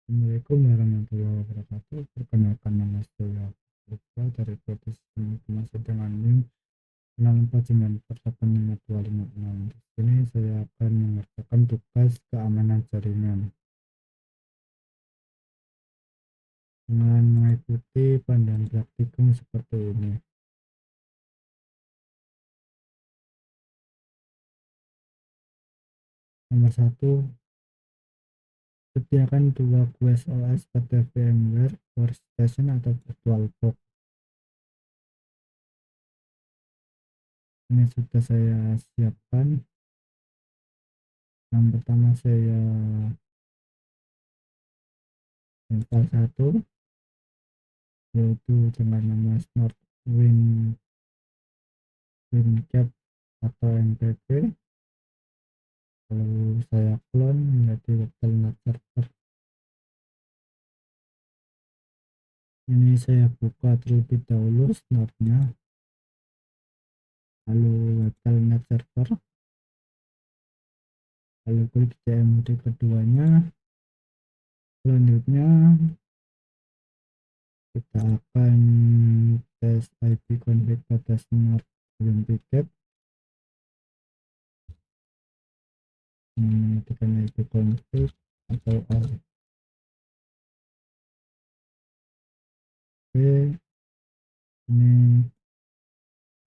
Assalamualaikum warahmatullahi wabarakatuh. Perkenalkan, nama saya Putra dari Prodi Sistem Informasi dengan NIM 649485256. Di sini saya akan mengerjakan tugas keamanan jaringan dengan mengikuti panduan praktikum seperti ini. Nomor 1, sediakan dua QoS OS pada VMware Workstation atau VirtualBox. Ini sudah saya siapkan. Yang pertama saya install satu, yaitu dengan nama Smart WinCap atau MPP. Lalu saya clone menjadi telnet server. Ini saya buka terlebih dahulu snapnya, lalu telnet server, lalu klik cmd keduanya. Selanjutnya kita akan tes IP config pada Smart WinCap. Tekan IP config atau Oke, ini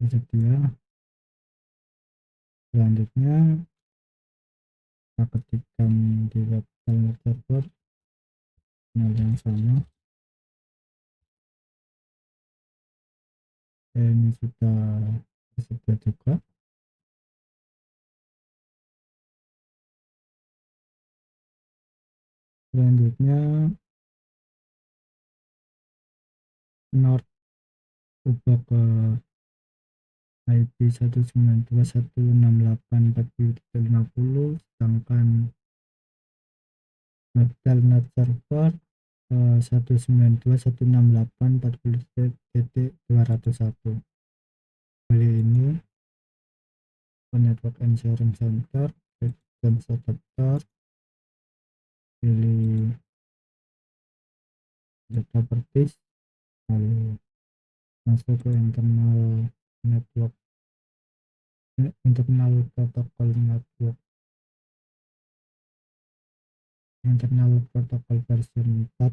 tersedia. Selanjutnya kita ketikkan di web telnet server yang sama. Ini sudah tersedia juga. Selanjutnya Nord ubah ke IP 192.168.40.50, sedangkan web telnet server 192.168.40.201. Kali ini ke network and sharing center, dan adapter, pilih data properties, lalu masuk ke internal version 4.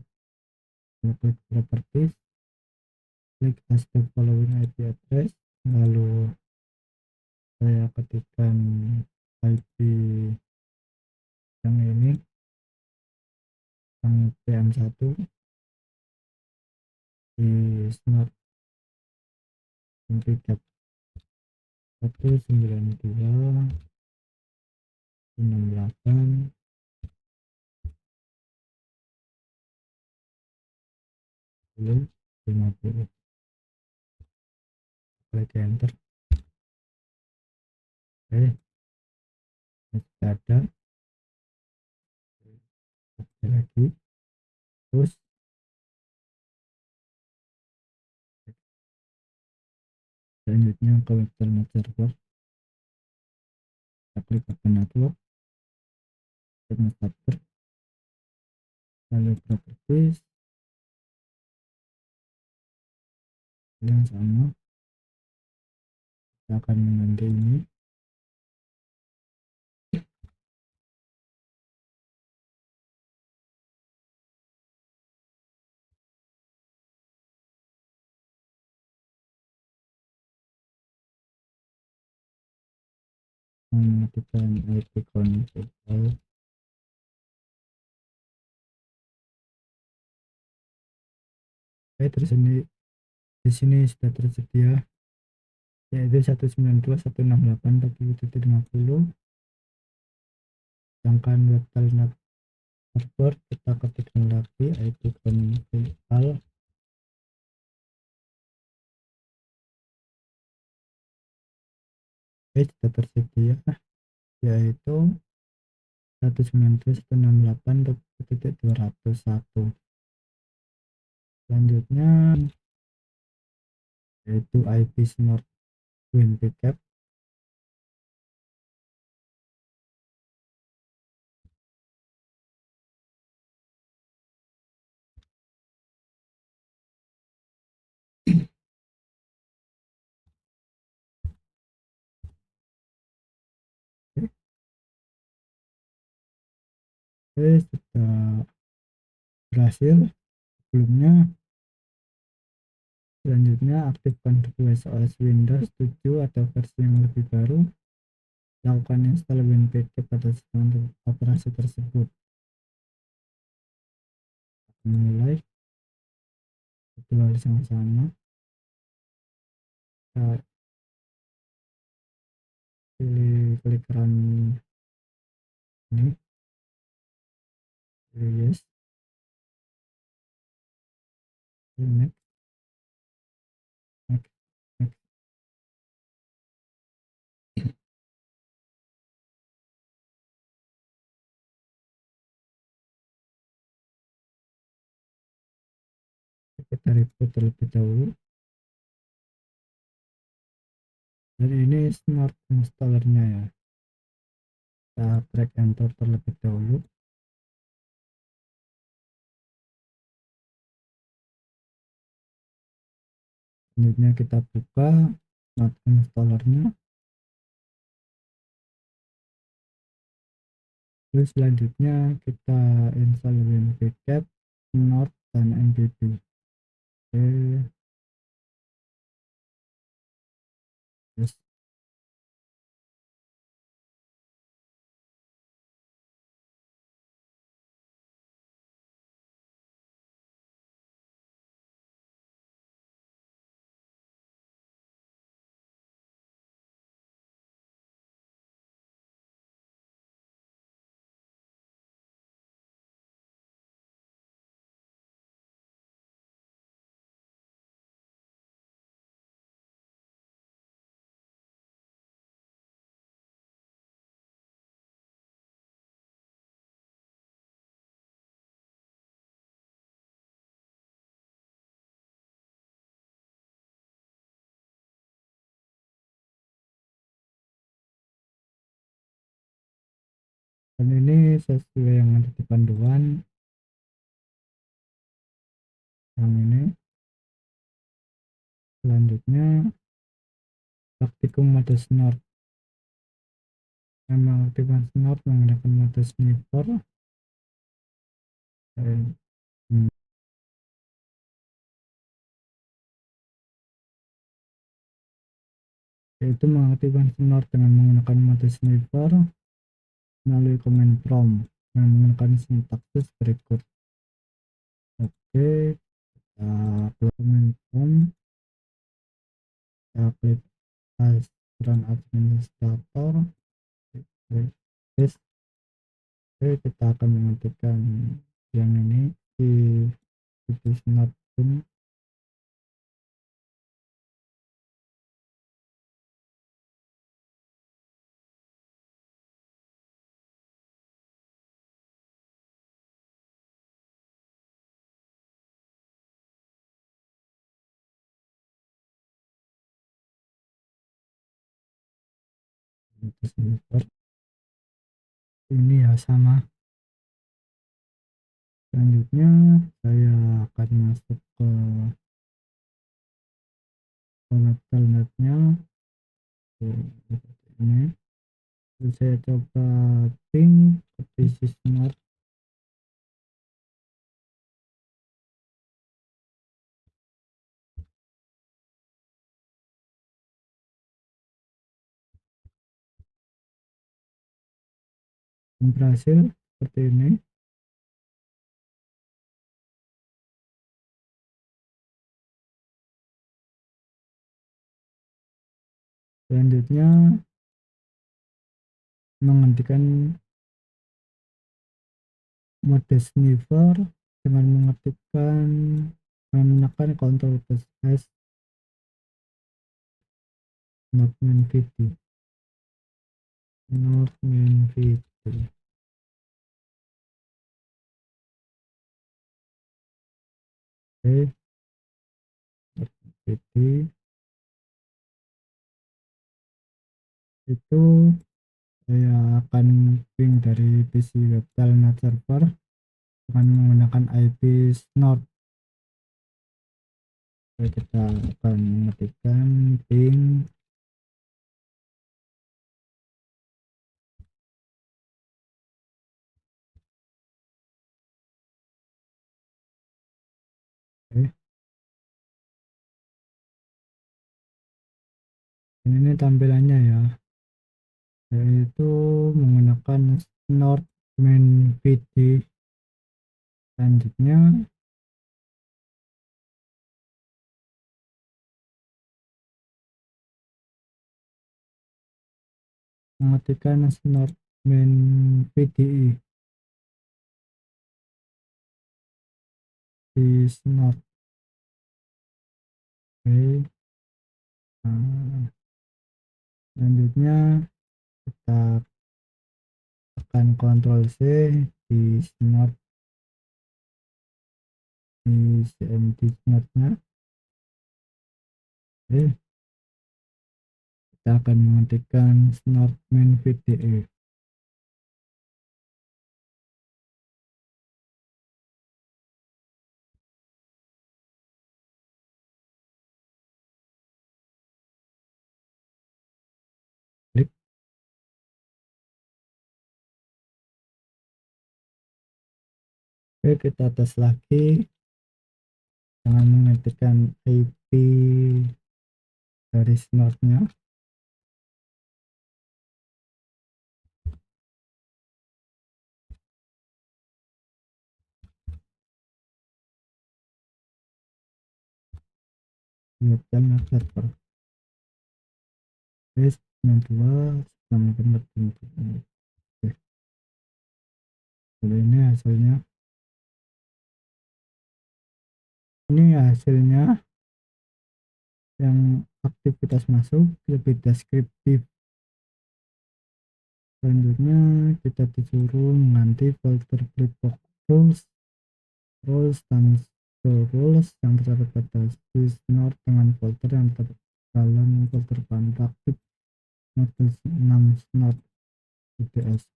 Klik properties, klik as the following IP address, lalu saya ketikkan IP yang ini, yang PM1 di Smart WinCap 192.168.50. Klik enter. Oke, sudah ada. Lagi terus selanjutnya ke web telnet server, kita klik open network, adapter, lalu properties yang sama. Kita akan mengganti ini. Mengetikkan IP config. Terus ini di sini sudah tersedia, yaitu 192.168.40.50. Sedangkan web telnet server kita ketikkan lagi IP config al. Sudah tersedia, yaitu 192.168.201. Selanjutnya yaitu IP Smart WinCap. sudah berhasil. Sebelumnya, selanjutnya aktifkan device OS Windows 7 atau versi yang lebih baru. Lakukan install WinPG pada sistem operasi tersebut. Mulai tutorial yang sama. Kita pilih klik run ini, pilih yes, next, next, next. Kita reboot terlebih dahulu. Dan ini smart installernya ya. Kita drag enter terlebih dahulu. Selanjutnya kita buka smart installernya. Terus selanjutnya kita install WinPG, Nord, dan NBB. Oke, terus dan ini sesuai yang ada di panduan yang ini. Selanjutnya praktikum mode snort. Memang aktifkan snort menggunakan mode sniper. Yaitu mengaktifkan snort dengan menggunakan mode sniper melalui command prompt dengan menggunakan sintaksis berikut. Oke, kita klik command prompt, kita klik as run administrator, klik yes. Oke, kita akan mengetikkan yang ini di snort pun. Sniper ini ya sama. Selanjutnya saya akan masuk ke web telnetnya seperti ini. Terus saya coba ping ke PC smart. Berhasil seperti ini. Selanjutnya menghentikan mode sniper dengan mengetikkan menekan Ctrl plus S not main video. Oke, jadi itu saya akan ping dari PC web telnet server dengan menggunakan IP snort. Kita akan mengetikkan ping Ini tampilannya ya, yaitu menggunakan Snort main VD. Selanjutnya mengetikkan Snort main VDI di Snort. Oke. Nah, selanjutnya kita tekan Ctrl C di Snort, di CMD Snortnya. Oke, kita akan mengetikkan Snort main VDE. Klik. Oke, kita tes lagi dengan mengetikkan IP dari Snortnya. Lihatkan server base 92 sama tertentu. Oke, jadi ini hasilnya yang aktivitas masuk lebih deskriptif. Selanjutnya kita disuruh mengganti folder Flipbox rules dan rules yang terdapat pada Snort dengan folder yang dalam folder bahan aktif modul 6 Snort IDS.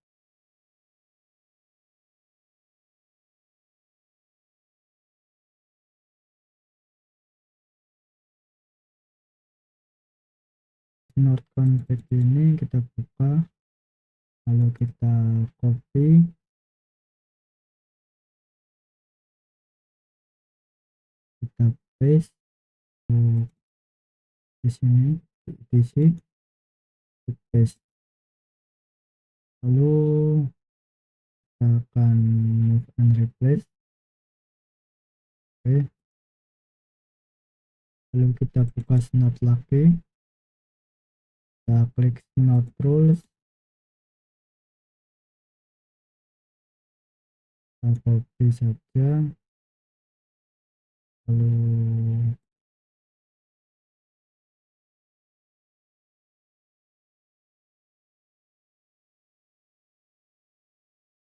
Snort config ini kita buka, lalu kita copy, kita paste di sini, isi, paste. Lalu kita akan move and replace. Oke, lalu kita buka Snort lagi, kita klik Snort rules, kita copy saja, lalu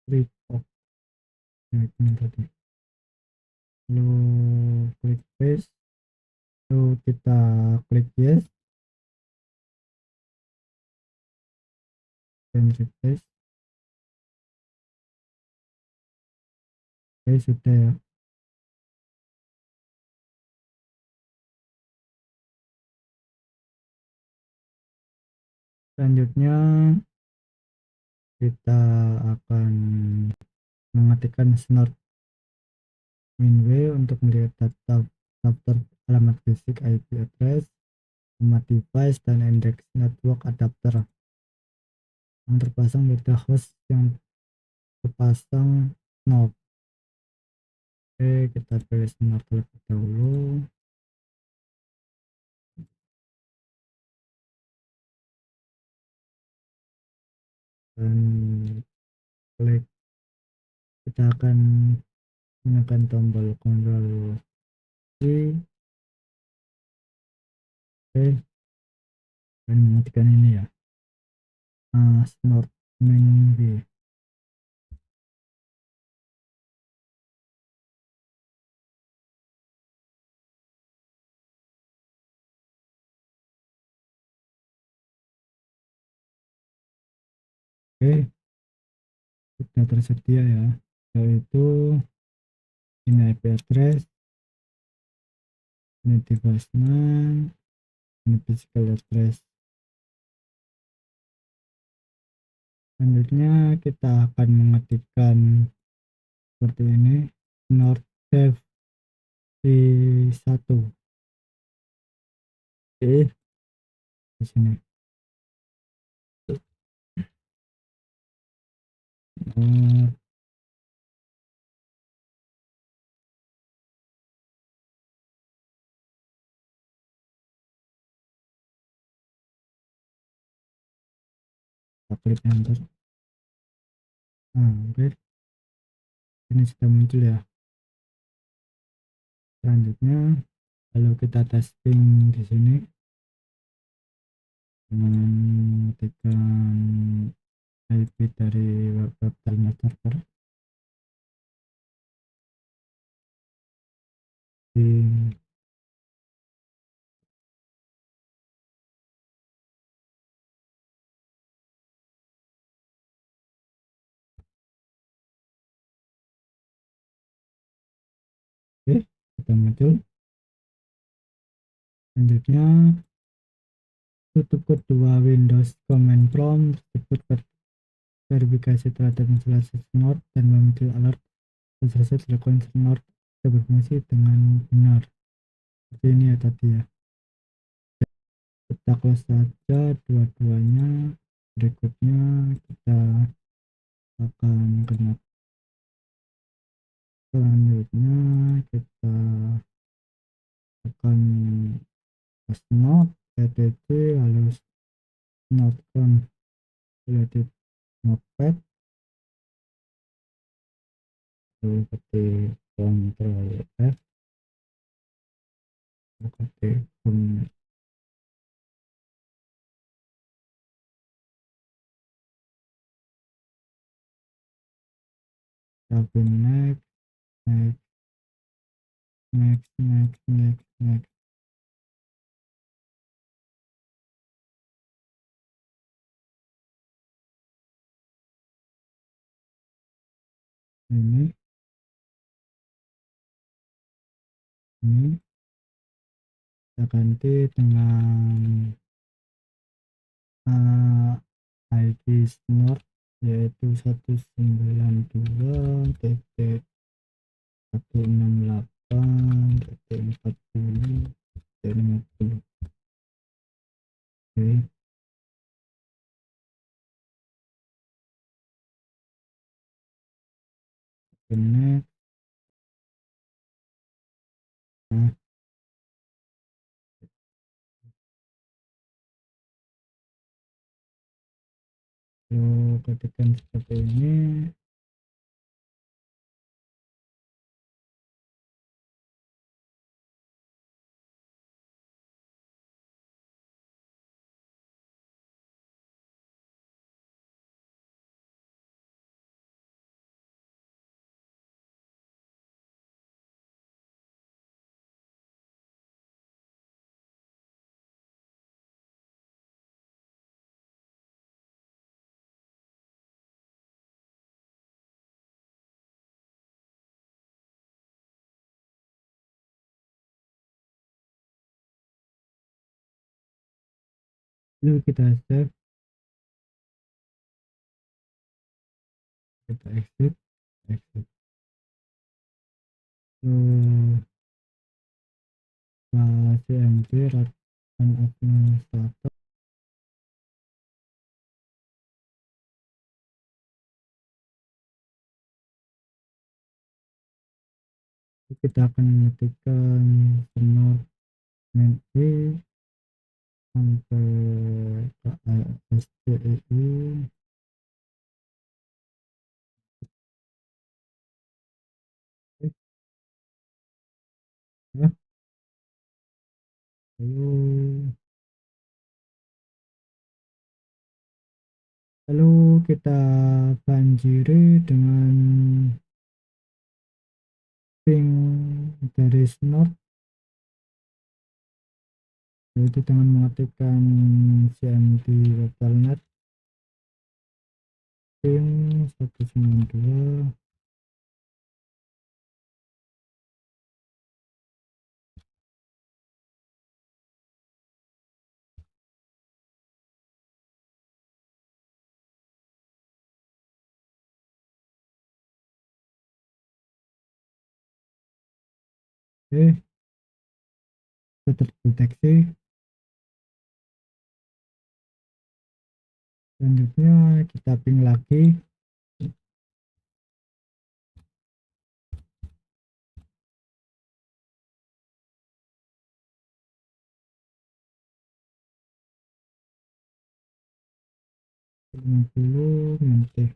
klik OK ini tadi, lalu klik paste, lalu kita klik yes dan replace. Oke, sudah ya. Selanjutnya kita akan mengetikkan Snort min-w untuk melihat daftar alamat fisik, IP address, nama device, dan indeks network adapter yang terpasang pada host yang terpasang Snort. Oke, kita pilih Snort terlebih dahulu dan klik. Kita akan menekan tombol Ctrl C. Oke, dan mengetikkan ini ya, Snort min-w. Oke, sudah tersedia ya, yaitu ini IP address, ini device name, ini physical address. Selanjutnya kita akan mengetikkan seperti ini, Snort dev v1. Oke, di sini. Oh, kita klik enter. Nah, oke, ini sudah muncul ya. Selanjutnya, kalau kita testing di sini dengan mengetikkan IP dari web terminal server di oke, kita muncul. Selanjutnya, tutup kedua Windows Command Prompt tersebut verifikasi terhadap instalasi Snort dan muncul alert selesai dilakukan Snort berfungsi dengan benar. Seperti ini ya tadi ya. Kita close saja dua-duanya. Berikutnya kita akan kena. Selanjutnya kita akan Snort etc lalu Snort related notepad lalu ketik Ctrl F lalu ketik next next next. ini kita ganti dengan ID Snort yaitu 198.168.40.50. Oke, connect. Nah, kalau ketikkan seperti ini lalu kita save, kita exit ke CMD dan administrator. Kita akan mengetikkan Snort main sampai KSTEI. Ya, lalu kita banjiri dengan ping dari Snort yaitu dengan mengetikkan CMD Telnet ping 192. Oke, sudah terdeteksi. Selanjutnya kita ping lagi. Lima puluh nanti.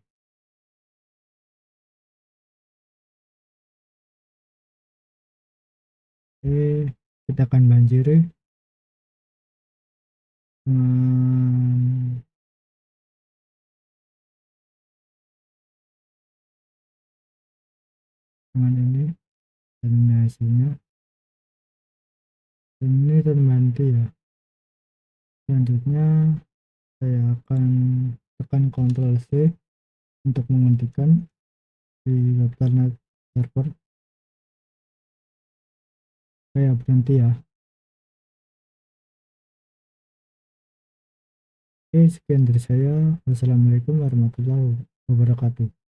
Kita akan banjiri dengan ini dan hasilnya. Ini terbantu ya. Selanjutnya saya akan tekan Ctrl C untuk menghentikan di Webternet server. Saya berhenti ya. Oke, sekian dari saya. Wassalamualaikum warahmatullahi wabarakatuh.